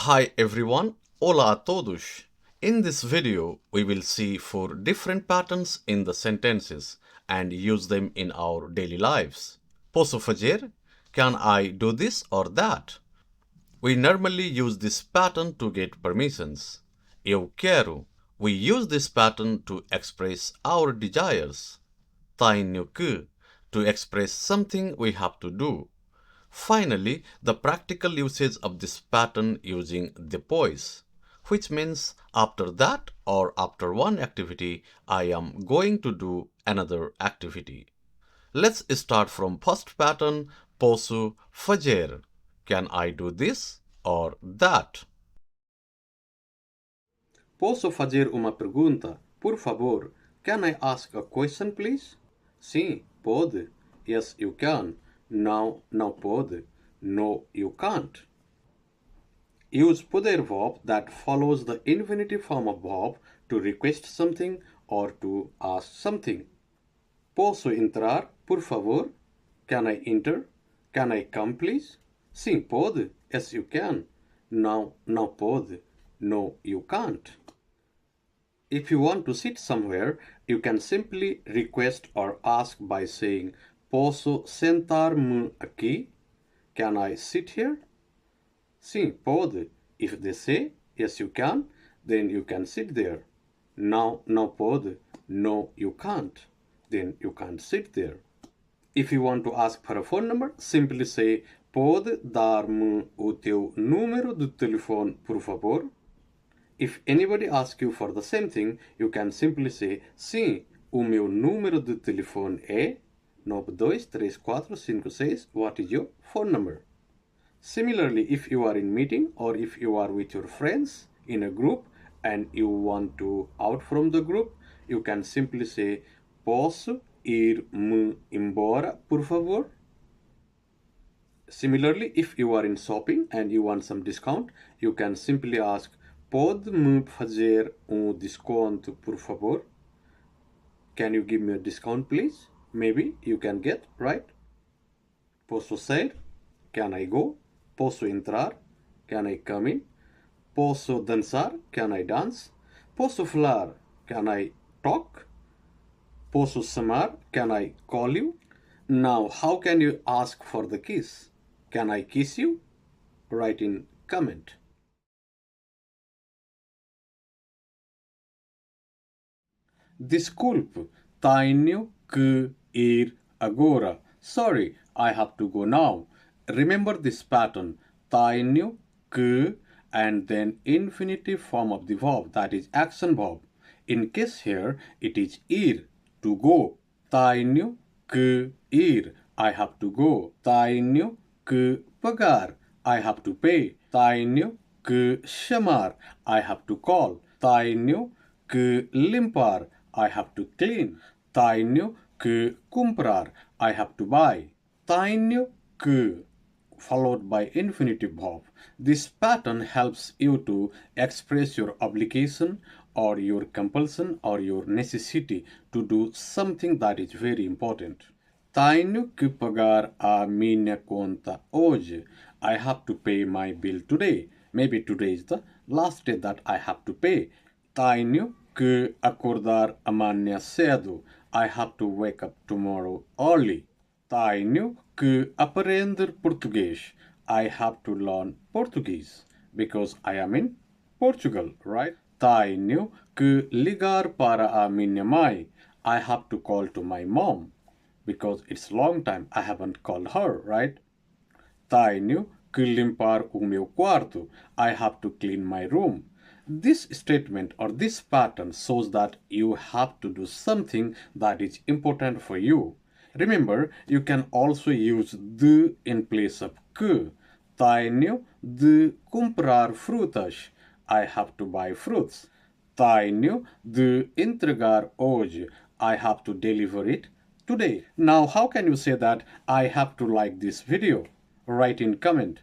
Hi everyone, hola a todos. In this video, we will see 4 different patterns in the sentences and use them in our daily lives. Posso fazer? Can I do this or that? We normally use this pattern to get permissions. Eu quero. We use this pattern to express our desires. Tenho que, to express something we have to do. Finally, the practical usage of this pattern using depois, which means after that or after one activity, I am going to do another activity. Let's start from first pattern, posso fazer. Can I do this or that? Posso fazer uma pergunta? Por favor. Can I ask a question, please? Sim, pode. Yes, you can. Não, não pode. No, you can't. Use poder verb that follows the infinitive form of verb to request something or to ask something. Posso entrar, por favor? Can I enter? Can I come, please? Sim, pode. Yes, you can. Não, não pode. No, you can't. If you want to sit somewhere, you can simply request or ask by saying, Posso sentar-me aqui? Can I sit here? Sim, pode. If they say, yes, you can, then you can sit there. Não, não pode. No, you can't. Then you can't sit there. If you want to ask for a phone number, simply say, Pode dar-me o teu número de telefone, por favor? If anybody asks you for the same thing, you can simply say, Sim, o meu número de telefone é 923456. What is your phone number? Similarly, if you are in meeting or if you are with your friends in a group and you want to out from the group, you can simply say, Posso ir-me embora, por favor? Similarly, if you are in shopping and you want some discount, you can simply ask, Pode-me fazer desconto, por favor? Can you give me a discount, please? Maybe you can get, right? Posso sair? Can I go? Posso entrar? Can I come in? Posso dançar? Can I dance? Posso falar? Can I talk? Posso chamar? Can I call you? Now, how can you ask for the kiss? Can I kiss you? Write in comment. Desculpe, tenho que ir agora. Sorry, I have to go now. Remember this pattern. Tenho que and then infinitive form of the verb, that is action verb. In case here, it is ir, to go. Tenho que ir. I have to go. Tenho que pagar. I have to pay. Tenho que chamar. I have to call. Tenho que limpar. I have to clean. Tenho que comprar. I have to buy. Tenho que followed by infinitive verb. This pattern helps you to express your obligation or your compulsion or your necessity to do something that is very important. Tenho que pagar a minha conta hoje. I have to pay my bill today. Maybe today is the last day that I have to pay. Tenho que acordar amanhã cedo. I have to wake up tomorrow early. Tenho que aprender português. I have to learn Portuguese because I am in Portugal, right? Tenho que ligar para a minha mãe. I have to call to my mom because it's long time I haven't called her, right? Tenho que limpar o meu quarto. I have to clean my room. This statement or this pattern shows that you have to do something that is important for you. Remember, you can also use de in place of que. Tenho de comprar frutas. I have to buy fruits. Tenho de entregar hoje. I have to deliver it today. Now, how can you say that I have to like this video? Write in comment.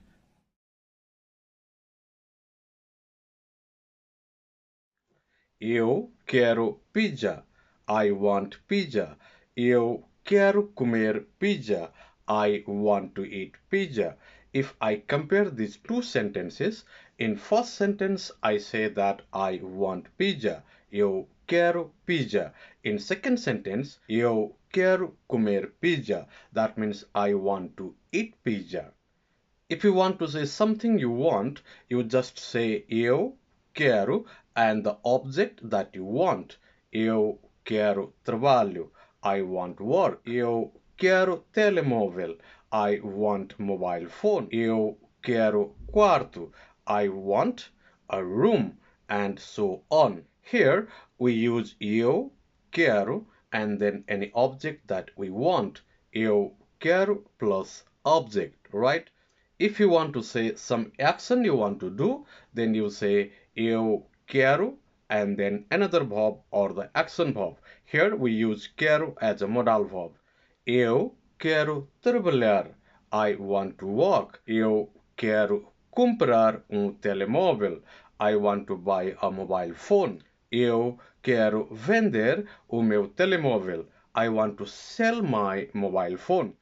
Eu quero pizza. I want pizza. Eu quero comer pizza. I want to eat pizza. if I compare these two sentences, in first sentence I say that I want pizza. Eu quero pizza. In second sentence, eu quero comer pizza. That means I want to eat pizza. If you want to say something you want, you just say eu quero and the object that you want. Eu quero trabalho. I want work. Eu quero telemóvel. I want mobile phone. Eu quero quarto. I want a room, and so on. Here we use eu quero and then any object that we want. Eu quero plus object, right? If you want to say some action you want to do, then you say eu quero and then another verb or the action verb. Here we use quero as a modal verb. Eu quero trabalhar. I want to work. Eu quero comprar telemóvel. I want to buy a mobile phone. Eu quero vender o meu telemóvel. I want to sell my mobile phone.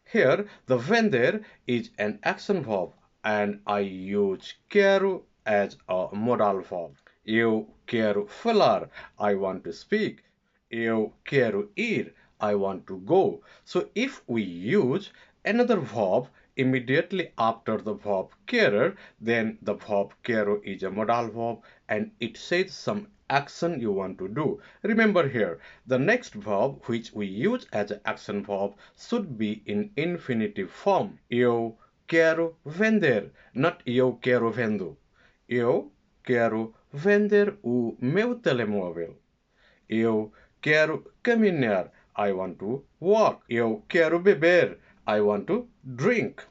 Here, the vender is an action verb and I use quero as a modal verb. Eu quero falar. I want to speak. Eu quero ir. I want to go. So if we use another verb immediately after the verb querer, then the verb quero is a modal verb and it says some action you want to do. Remember here, the next verb which we use as an action verb should be in infinitive form. Eu quero vender, not eu quero vendo. Eu quero vender o meu telemóvel. Eu quero caminhar. I want to walk. Eu quero beber. I want to drink.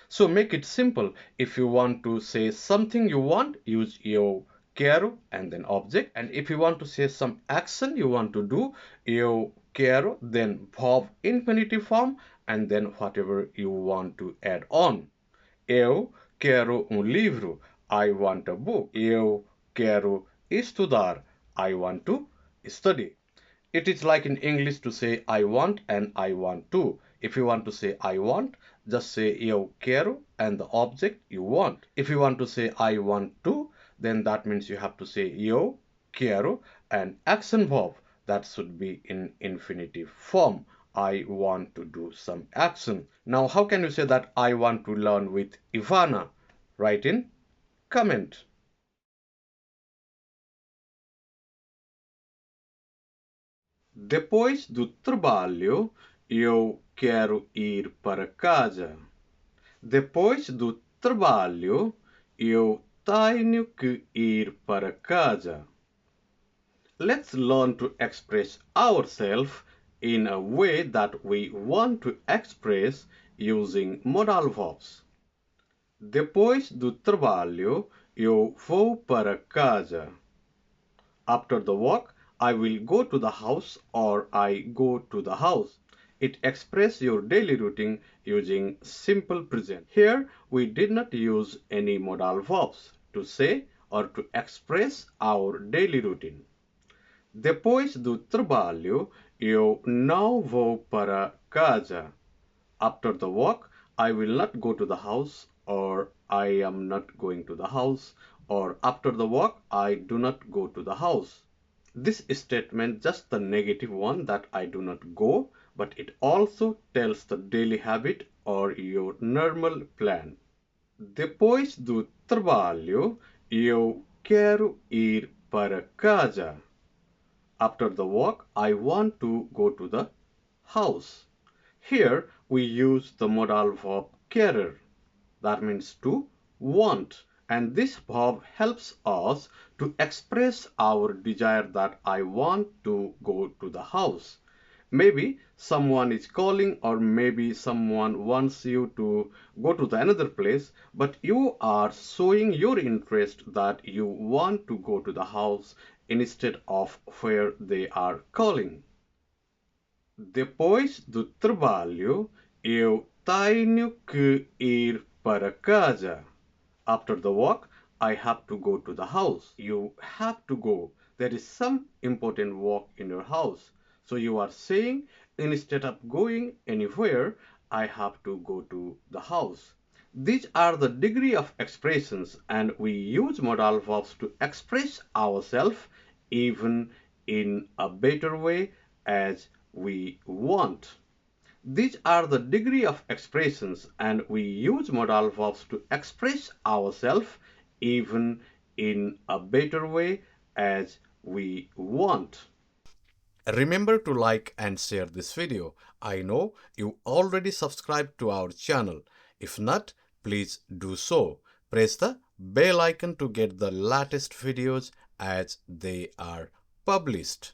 So make it simple. If you want to say something you want, use eu quero and then object. And if you want to say some action you want to do, eu quero, then verb infinitive form, and then whatever you want to add on. Eu quero livro. I want a book. Eu quero estudar. I want to study. It is like in English to say I want and I want to. If you want to say I want, just say eu quero and the object you want. If you want to say I want to, then that means you have to say eu quero and action verb that should be in infinitive form. I want to do some action. Now, how can you say that I want to learn with Ivana? Write in comment. Depois do trabalho, eu quero ir para casa. Depois do trabalho, eu tenho que ir para casa. Let's learn to express ourselves in a way that we want to express using modal verbs. Depois do trabalho, eu vou para casa. After the work, I will go to the house or I go to the house. It expresses your daily routine using simple present. Here, we did not use any modal verbs to say or to express our daily routine. Depois do trabalho, eu não vou para casa. After the work, I will not go to the house or I am not going to the house or after the work, I do not go to the house. This statement just the negative one that I do not go, but it also tells the daily habit or your normal plan. Depois do trabalho, eu quero ir para casa. After the work, I want to go to the house. Here we use the modal verb querer. That means to want. And this verb helps us to express our desire that I want to go to the house. Maybe someone is calling or maybe someone wants you to go to the another place, but you are showing your interest that you want to go to the house instead of where they are calling. Depois do trabalho, eu tenho que ir para casa. After the work, I have to go to the house. You have to go. There is some important work in your house. So you are saying, instead of going anywhere, I have to go to the house. These are the degree of expressions, and we use modal verbs to express ourselves even in a better way as we want. These are the degree of expressions, and we use modal verbs to express ourselves even in a better way as we want. Remember to like and share this video. I know you already subscribed to our channel. If not, please do so. Press the bell icon to get the latest videos as they are published.